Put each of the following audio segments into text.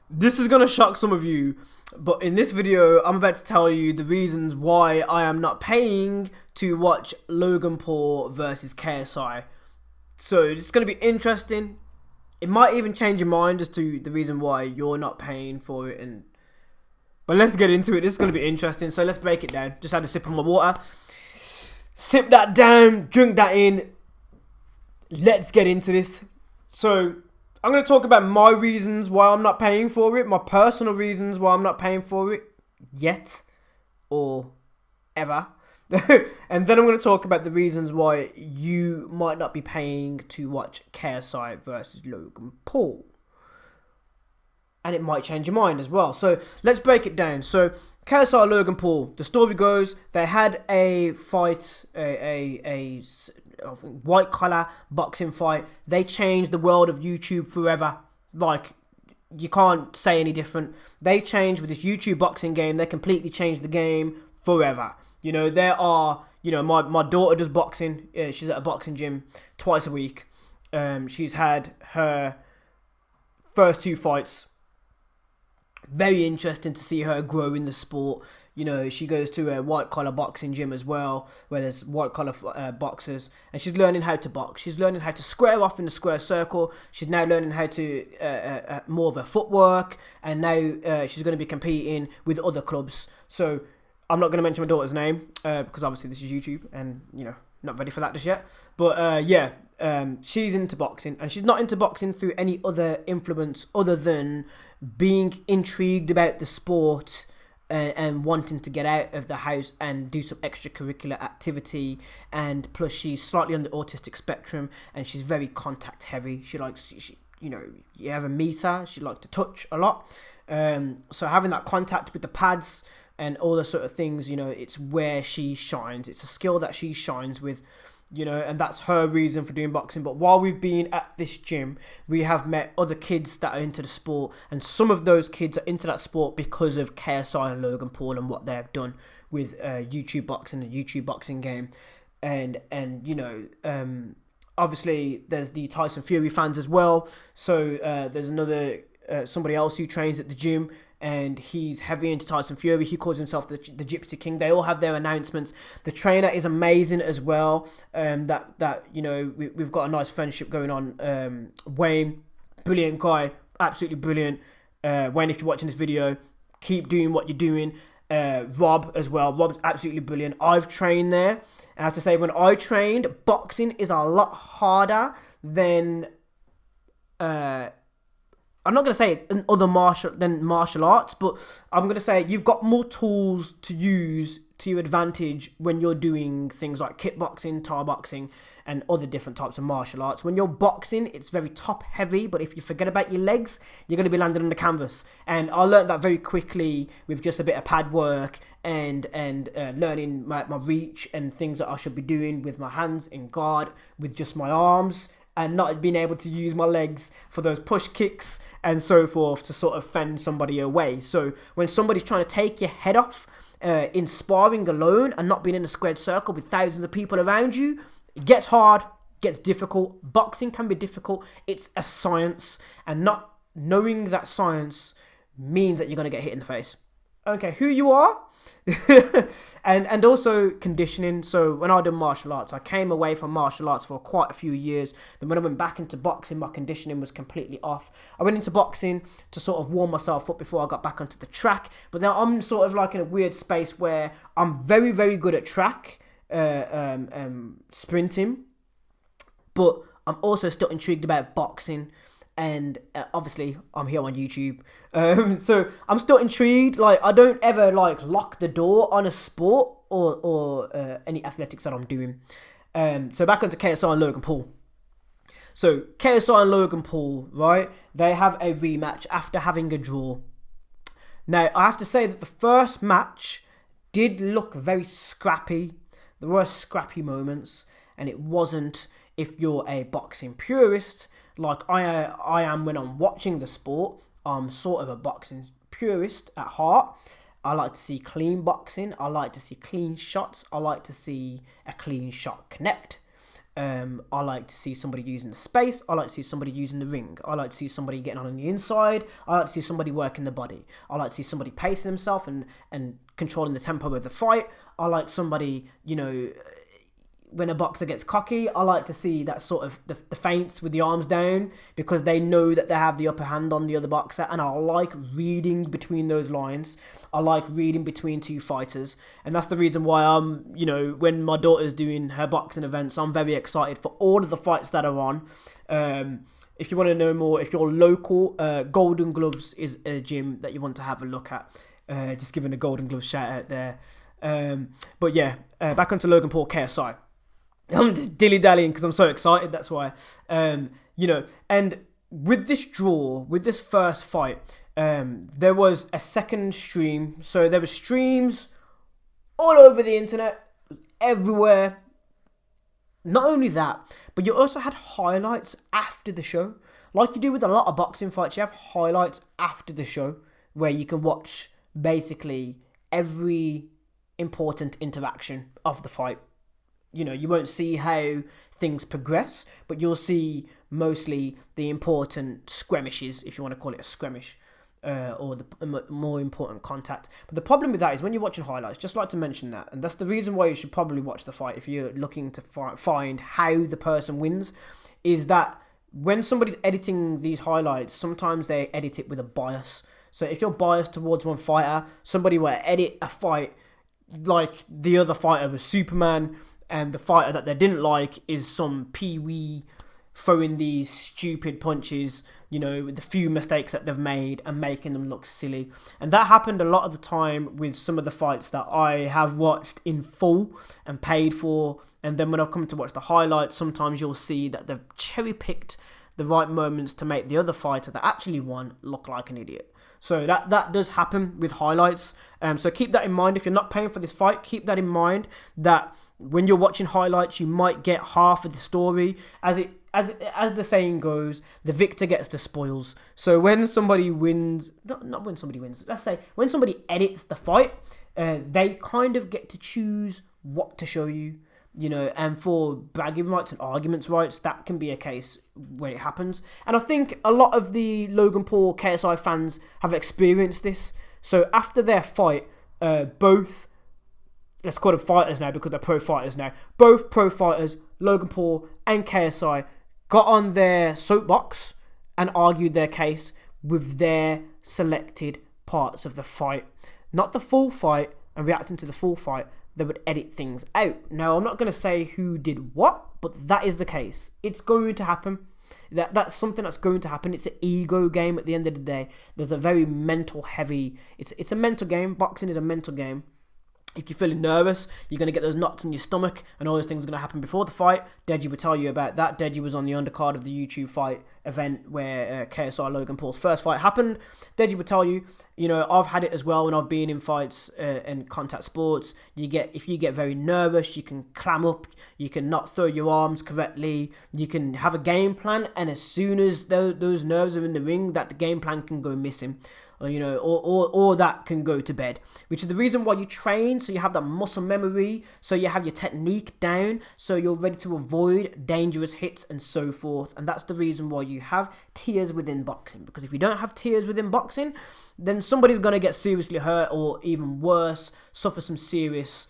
This is gonna shock some of you, but in this video, I'm about to tell you the reasons why I am not paying to watch Logan Paul versus KSI. So it's gonna be interesting. It might even change your mind as to the reason why you're not paying for it. But let's get into it. This is gonna be interesting. So let's break it down. Just had a sip of my water. Sip that down. Drink that in. Let's get into this. So I'm going to talk about my reasons why I'm not paying for it, my personal reasons why I'm not paying for it yet or ever. And then I'm going to talk about the reasons why you might not be paying to watch KSI versus Logan Paul. And it might change your mind as well. So let's break it down. So KSI Logan Paul, the story goes, they had a fight, a white collar boxing fight. They changed the world of YouTube forever. Like, you can't say any different. They changed with this YouTube boxing game. They completely changed the game forever. You know, there are, my daughter does boxing. She's at a boxing gym twice a week. She's had her first two fights. Very interesting to see her grow in the sport. You know, she goes to a white-collar boxing gym as well, where there's white-collar boxers, and she's learning how to box. She's learning how to square off in the square circle. She's now learning how to more of her footwork, and now she's going to be competing with other clubs. So I'm not going to mention my daughter's name because obviously this is YouTube, and not ready for that just yet. But she's into boxing, and she's not into boxing through any other influence other than being intrigued about the sport and wanting to get out of the house and do some extracurricular activity. And plus, she's slightly on the autistic spectrum, and she's very contact heavy. She likes, you ever meet her, she likes to touch a lot. So having that contact with the pads and all those sort of things, it's where she shines. It's a skill that she shines with. And that's her reason for doing boxing. But while we've been at this gym, we have met other kids that are into the sport, and some of those kids are into that sport because of KSI and Logan Paul and what they've done with YouTube boxing and YouTube boxing game. And obviously there's the Tyson Fury fans as well. So there's another somebody else who trains at the gym, and he's heavy into Tyson Fury. He calls himself the Gypsy King. They all have their announcements. The trainer is amazing as well. We've got a nice friendship going on. Wayne, brilliant guy, absolutely brilliant. Wayne, if you're watching this video, keep doing what you're doing. Rob as well. Rob's absolutely brilliant. I've trained there, and I have to say, when I trained, boxing is a lot harder than I'm not going to say other martial arts, but I'm going to say you've got more tools to use to your advantage when you're doing things like kickboxing, Thai boxing, and other different types of martial arts. When you're boxing, it's very top heavy, but if you forget about your legs, you're going to be landing on the canvas. And I learned that very quickly with just a bit of pad work and learning my reach and things that I should be doing with my hands in guard, with just my arms, and not being able to use my legs for those push kicks and so forth to sort of fend somebody away. So when somebody's trying to take your head off in sparring alone and not being in a squared circle with thousands of people around you, it gets hard, gets difficult. Boxing can be difficult. It's a science, and not knowing that science means that you're going to get hit in the face. Okay, who you are? and also conditioning. So when I did martial arts, I came away from martial arts for quite a few years. Then when I went back into boxing, my conditioning was completely off. I went into boxing to sort of warm myself up before I got back onto the track. But now I'm sort of like in a weird space where I'm very, very good at track, sprinting, but I'm also still intrigued about boxing. And obviously, I'm here on YouTube. So I'm still intrigued. Like, I don't ever lock the door on a sport or any athletics that I'm doing. So back onto KSI and Logan Paul. So KSI and Logan Paul, right? They have a rematch after having a draw. Now, I have to say that the first match did look very scrappy. There were scrappy moments, and it wasn't, if you're a boxing purist like I am when I'm watching the sport. I'm sort of a boxing purist at heart. I like to see clean boxing. I like to see clean shots. I like to see a clean shot connect. I like to see somebody using the space. I like to see somebody using the ring. I like to see somebody getting on the inside. I like to see somebody working the body. I like to see somebody pacing himself and controlling the tempo of the fight. I like somebody, when a boxer gets cocky, I like to see that sort of the feints with the arms down, because they know that they have the upper hand on the other boxer, and I like reading between those lines. I like reading between two fighters, and that's the reason why when my daughter's doing her boxing events, I'm very excited for all of the fights that are on. If you want to know more, if you're local, Golden Gloves is a gym that you want to have a look at. Just giving a Golden Gloves shout out there. But yeah, back onto Logan Paul KSI. I'm just dilly-dallying because I'm so excited, that's why. And with this draw, with this first fight, there was a second stream. So there were streams all over the internet, everywhere. Not only that, but you also had highlights after the show. Like you do with a lot of boxing fights, you have highlights after the show where you can watch basically every important interaction of the fight. You won't see how things progress, but you'll see mostly the important skirmishes, if you want to call it a skirmish, or the more important contact. But the problem with that is when you're watching highlights, just like to mention that, and that's the reason why you should probably watch the fight if you're looking to find how the person wins, is that when somebody's editing these highlights, sometimes they edit it with a bias. So if you're biased towards one fighter, somebody will edit a fight like the other fighter was Superman, and the fighter that they didn't like is some peewee throwing these stupid punches, with the few mistakes that they've made and making them look silly. And that happened a lot of the time with some of the fights that I have watched in full and paid for. And then when I've come to watch the highlights, sometimes you'll see that they've cherry-picked the right moments to make the other fighter that actually won look like an idiot. So that does happen with highlights. So keep that in mind. If you're not paying for this fight, keep that in mind, that when you're watching highlights, you might get half of the story. As the saying goes, the victor gets the spoils. So when somebody wins, not when somebody wins, let's say when somebody edits the fight, they kind of get to choose what to show you. And for bragging rights and arguments rights, that can be a case when it happens. And I think a lot of the Logan Paul KSI fans have experienced this. So after their fight, both, let's call them fighters now because they're pro fighters now, both pro fighters, Logan Paul and KSI, got on their soapbox and argued their case with their selected parts of the fight. Not the full fight and reacting to the full fight. They would edit things out. Now, I'm not going to say who did what, but that is the case. It's going to happen. That's something that's going to happen. It's an ego game at the end of the day. There's a very mental heavy... It's a mental game. Boxing is a mental game. If you're feeling nervous, you're going to get those knots in your stomach, and all those things are going to happen before the fight. Deji will tell you about that. Deji was on the undercard of the YouTube fight event where KSI Logan Paul's first fight happened. Deji will tell you, I've had it as well when I've been in fights and contact sports. If you get very nervous, you can clam up, you can not throw your arms correctly, you can have a game plan, and as soon as those nerves are in the ring, that game plan can go missing. Or that can go to bed, which is the reason why you train, so you have that muscle memory, so you have your technique down, so you're ready to avoid dangerous hits and so forth. And that's the reason why you have tiers within boxing, because if you don't have tiers within boxing, then somebody's going to get seriously hurt, or even worse, suffer some serious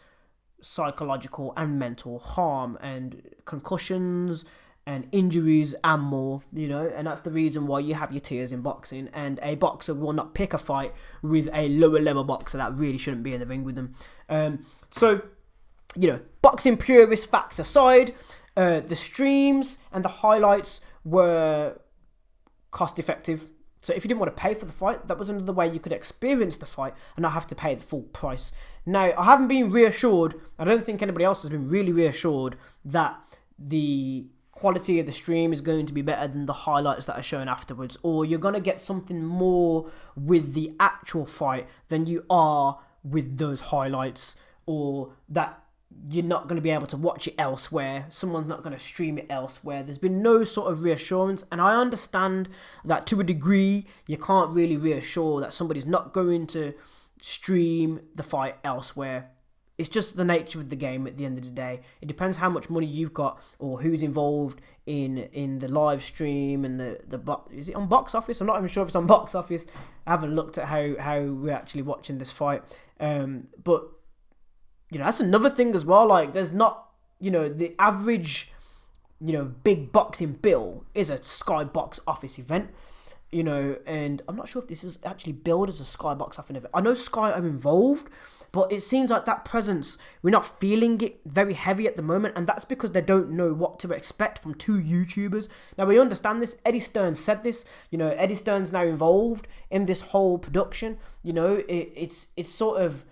psychological and mental harm and concussions and injuries and more, and that's the reason why you have your tiers in boxing. And a boxer will not pick a fight with a lower level boxer that really shouldn't be in the ring with them. Boxing purist facts aside, the streams and the highlights were cost effective. So if you didn't want to pay for the fight, that was another way you could experience the fight and not have to pay the full price. Now, I haven't been reassured, I don't think anybody else has been really reassured that the quality of the stream is going to be better than the highlights that are shown afterwards, or you're going to get something more with the actual fight than you are with those highlights, or that you're not going to be able to watch it elsewhere, someone's not going to stream it elsewhere. There's been no sort of reassurance, and I understand that to a degree you can't really reassure that somebody's not going to stream the fight elsewhere. it's just the nature of the game at the end of the day. It depends how much money you've got or who's involved in the live stream and is it on box office? I'm not even sure if it's on box office. I haven't looked at how we're actually watching this fight. But, you know, that's another thing as well. Like, there's not, you know, the average, you know, big boxing bill is a Sky box office event. You know, and I'm not sure if this is actually billed as a Sky box office event. I know Sky are involved, but it seems like that presence, we're not feeling it very heavy at the moment, and that's because they don't know what to expect from two YouTubers. Now, we understand this. Eddie Stern said this. You know, Eddie Stern's now involved in this whole production. You know, it's sort of,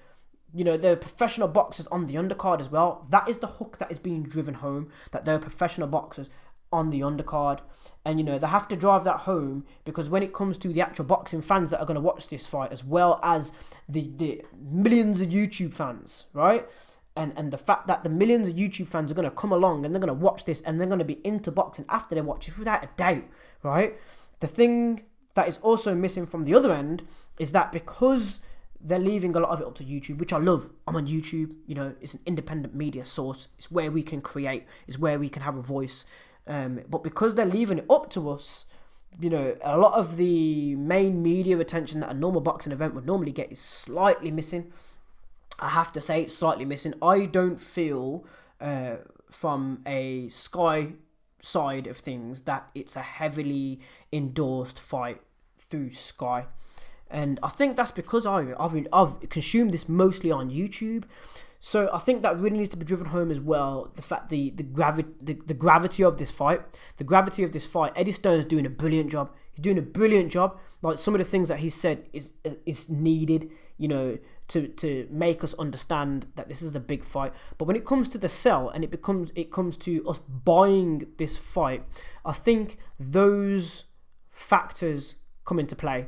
you know, they're professional boxers on the undercard as well. That is the hook that is being driven home, that they're professional boxers on the undercard. And, you know, they have to drive that home because when it comes to the actual boxing fans that are going to watch this fight, as well as the millions of YouTube fans, right? And the fact that the millions of YouTube fans are going to come along and they're going to watch this and they're going to be into boxing after they watch it, without a doubt, right? The thing that is also missing from the other end is that because they're leaving a lot of it up to YouTube, which I love. I'm on YouTube, you know, it's an independent media source. It's where we can create. It's where we can have a voice. But because they're leaving it up to us, you know, a lot of the main media attention that a normal boxing event would normally get is slightly missing. I have to say it's slightly missing. I don't feel from a Sky side of things that it's a heavily endorsed fight through Sky. And I think that's because I've consumed this mostly on YouTube. So I think that really needs to be driven home as well. The fact the gravity of this fight, Eddie Stern's doing a brilliant job. He's doing a brilliant job. Like, some of the things that he said is needed, you know, to make us understand that this is a big fight. But when it comes to the sell and it comes to us buying this fight, I think those factors come into play.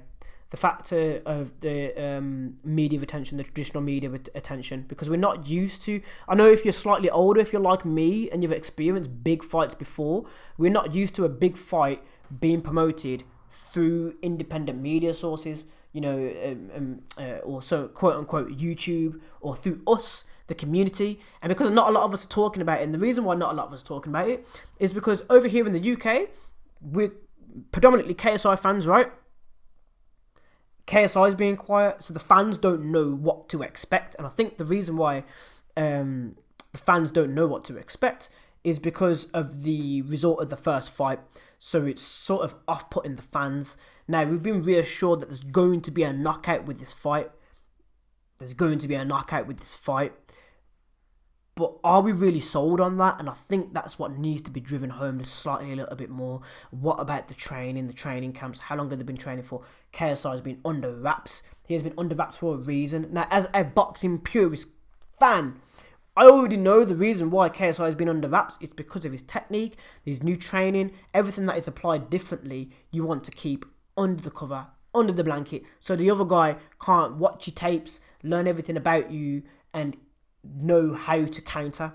The factor of the media attention, the traditional media attention, because we're not used to, I know if you're slightly older, if you're like me and you've experienced big fights before, we're not used to a big fight being promoted through independent media sources, you know, or so quote unquote YouTube, or through us, the community. And because not a lot of us are talking about it, and the reason why not a lot of us are talking about it is because over here in the UK, we're predominantly KSI fans, right? KSI is being quiet, so the fans don't know what to expect. And I think the reason why the fans don't know what to expect is because of the result of the first fight. So it's sort of off-putting the fans. Now, we've been reassured that there's going to be a knockout with this fight. But are we really sold on that? And I think that's what needs to be driven home just slightly a little bit more. What about the training camps? How long have they been training for? KSI has been under wraps. He has been under wraps for a reason. Now, as a boxing purist fan, I already know the reason why KSI has been under wraps. It's because of his technique, his new training, everything that is applied differently. You want to keep under the cover, under the blanket, so the other guy can't watch your tapes, learn everything about you, and know how to counter,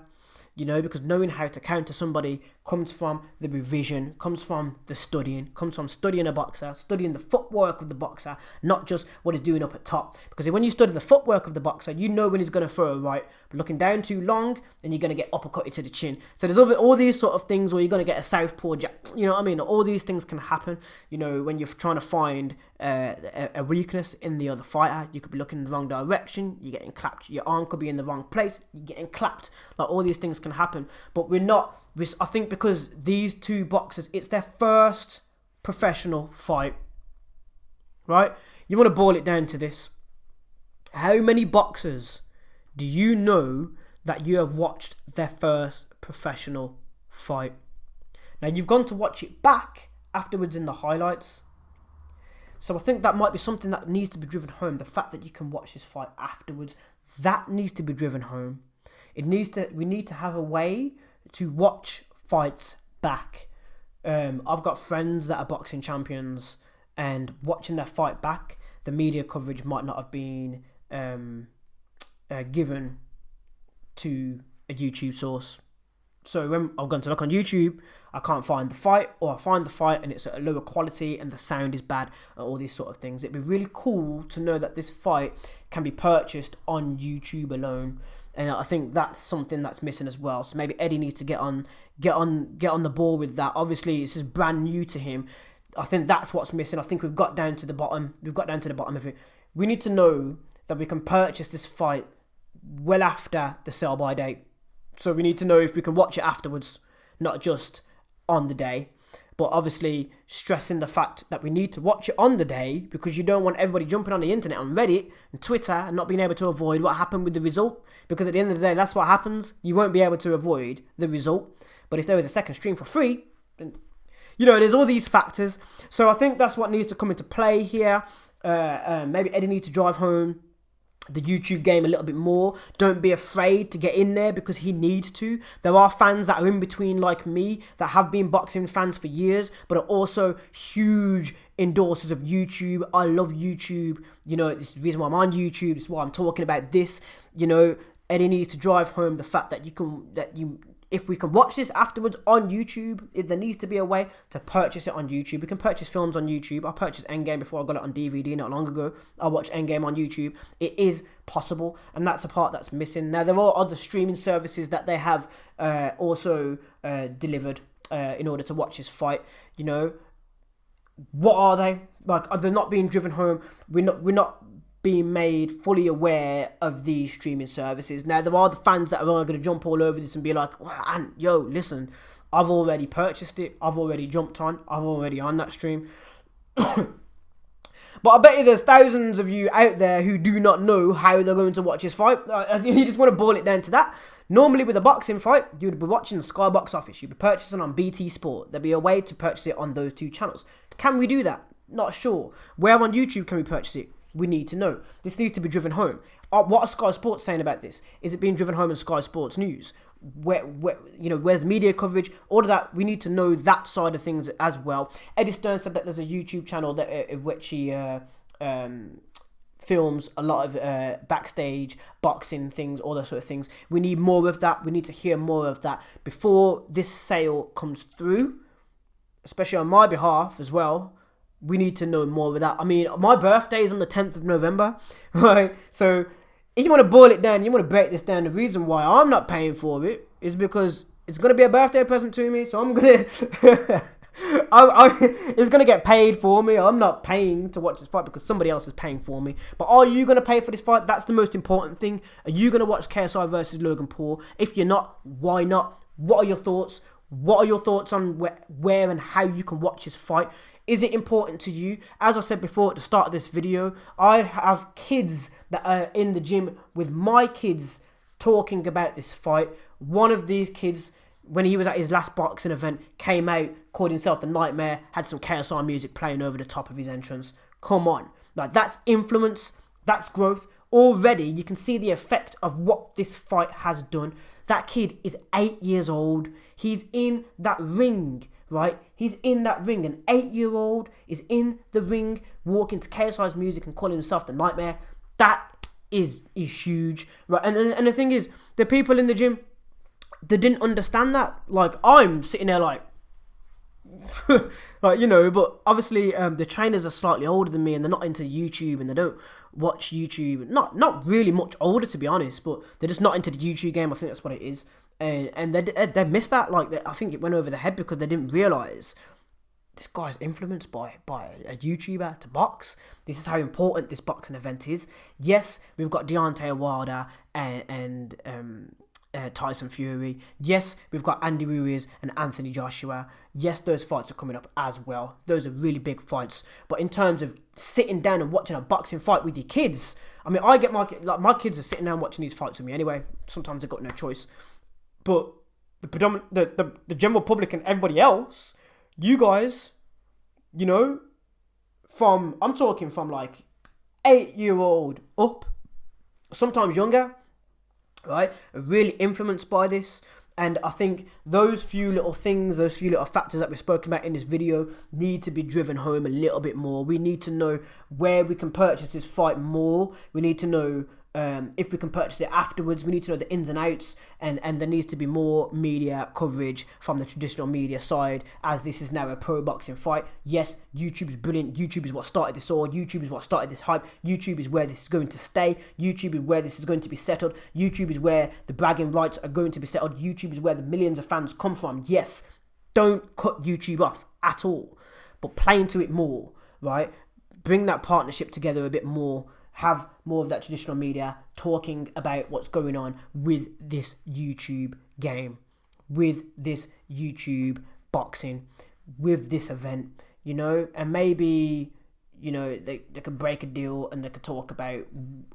you know, because knowing how to counter somebody comes from the revision, comes from the studying, comes from studying a boxer, studying the footwork of the boxer, not just what he's doing up at top. Because when you study the footwork of the boxer, you know when he's going to throw a right, but looking down too long, then you're going to get uppercutted to the chin. So there's all these sort of things where you're going to get a southpaw jab, you know what I mean? All these things can happen, you know, when you're trying to find a weakness in the other fighter. You could be looking in the wrong direction, you're getting clapped, your arm could be in the wrong place, you're getting clapped. Like, all these things can happen, but I think because these two boxers, it's their first professional fight, right? You want to boil it down to this. How many boxers do you know that you have watched their first professional fight? Now, you've gone to watch it back afterwards in the highlights. So I think that might be something that needs to be driven home. The fact that you can watch this fight afterwards, that needs to be driven home. We need to have a way to watch fights back. I've got friends that are boxing champions, and watching their fight back, the media coverage might not have been given to a YouTube source. So when I'm going to look on YouTube, I can't find the fight, or I find the fight and it's at a lower quality and the sound is bad, and all these sort of things. It'd be really cool to know that this fight can be purchased on YouTube alone. And I think that's something that's missing as well. So maybe Eddie needs to get on the ball with that. Obviously, this is brand new to him. I think that's what's missing. I think we've got down to the bottom. We've got down to the bottom of it. We need to know that we can purchase this fight well after the sell-by date. So we need to know if we can watch it afterwards, not just on the day. But obviously, stressing the fact that we need to watch it on the day, because you don't want everybody jumping on the internet, on Reddit and Twitter, and not being able to avoid what happened with the result. Because at the end of the day, that's what happens. You won't be able to avoid the result. But if there is a second stream for free, then, you know, there's all these factors. So I think that's what needs to come into play here. Maybe Eddie needs to drive home the YouTube game a little bit more. Don't be afraid to get in there, because he needs to. There are fans that are in between like me that have been boxing fans for years, but are also huge endorsers of YouTube. I love YouTube. You know, this is the reason why I'm on YouTube. This is why I'm talking about this. You know, Eddie needs to drive home the fact that if we can watch this afterwards on YouTube, there needs to be a way to purchase it on YouTube. We can purchase films on YouTube. I purchased Endgame before I got it on DVD not long ago. I watched Endgame on YouTube. It is possible, and that's the part that's missing. Now, there are other streaming services that they have also delivered in order to watch this fight. You know, what are they? Like, are they not being driven home? We're not being made fully aware of these streaming services. Now, there are the fans that are going to jump all over this and be like, well, yo, listen, I've already purchased it. I've already jumped on. I'm already on that stream. But I bet you there's thousands of you out there who do not know how they're going to watch this fight. You just want to boil it down to that. Normally, with a boxing fight, you would be watching the Sky Box Office. You'd be purchasing on BT Sport. There'd be a way to purchase it on those two channels. Can we do that? Not sure. Where on YouTube can we purchase it? We need to know. This needs to be driven home. What are Sky Sports saying about this? Is it being driven home in Sky Sports News? Where's the media coverage? All of that, we need to know that side of things as well. Eddie Stern said that there's a YouTube channel that of which he films a lot of backstage boxing things, all those sort of things. We need more of that. We need to hear more of that before this sale comes through, especially on my behalf as well. We need to know more of that. I mean, my birthday is on the 10th of November, right? So if you want to boil it down, you want to break this down, the reason why I'm not paying for it is because it's going to be a birthday present to me. So I'm going to... it's going to get paid for me. I'm not paying to watch this fight because somebody else is paying for me. But are you going to pay for this fight? That's the most important thing. Are you going to watch KSI versus Logan Paul? If you're not, why not? What are your thoughts? What are your thoughts on where and how you can watch this fight? Is it important to you? As I said before at the start of this video, I have kids that are in the gym with my kids talking about this fight. One of these kids, when he was at his last boxing event, came out, called himself the Nightmare, had some KSI music playing over the top of his entrance. Come on. Like, that's influence, that's growth. Already, you can see the effect of what this fight has done. That kid is 8 years old. He's in that ring, right? He's in that ring. An 8-year-old is in the ring, walking to KSI's music and calling himself the Nightmare. That is huge, right? And the thing is, the people in the gym, they didn't understand that. Like, I'm sitting there like, like, you know, but obviously the trainers are slightly older than me and they're not into YouTube and they don't watch YouTube. Not really much older, to be honest, but they're just not into the YouTube game. I think that's what it is. And they missed that. Like, I think it went over the head because they didn't realise this guy's influenced by a YouTuber to box. This is how important this boxing event is. Yes, we've got Deontay Wilder and Tyson Fury. Yes, we've got Andy Ruiz and Anthony Joshua. Yes, those fights are coming up as well. Those are really big fights. But in terms of sitting down and watching a boxing fight with your kids, I mean, I get my kids are sitting down watching these fights with me anyway. Sometimes they've got no choice. But the general public and everybody else, you guys, you know, I'm talking from like 8-year-old up, sometimes younger, right, are really influenced by this. And I think those few little things, those few little factors that we've spoken about in this video need to be driven home a little bit more. We need to know where we can purchase this fight more. We need to know if we can purchase it afterwards, we need to know the ins and outs, and there needs to be more media coverage from the traditional media side, as this is now a pro boxing fight. Yes, YouTube is brilliant. YouTube is what started this all. YouTube is what started this hype. YouTube is where this is going to stay. YouTube is where this is going to be settled. YouTube is where the bragging rights are going to be settled. YouTube is where the millions of fans come from. Yes, don't cut YouTube off at all, but play into it more, right? Bring that partnership together a bit more. Have more of that traditional media talking about what's going on with this YouTube game, with this YouTube boxing, with this event, you know, and maybe, you know, they could break a deal and they could talk about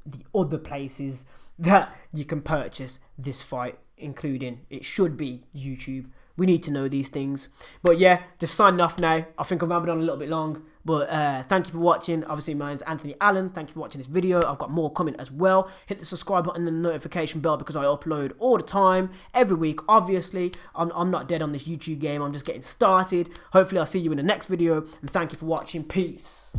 the other places that you can purchase this fight, including, it should be YouTube. We need to know these things. But yeah, just signing off now. I think I'm rambling on a little bit long. But thank you for watching. Obviously, my name's Anthony Allen. Thank you for watching this video. I've got more coming as well. Hit the subscribe button and the notification bell because I upload all the time, every week. Obviously, I'm not dead on this YouTube game. I'm just getting started. Hopefully, I'll see you in the next video. And thank you for watching. Peace.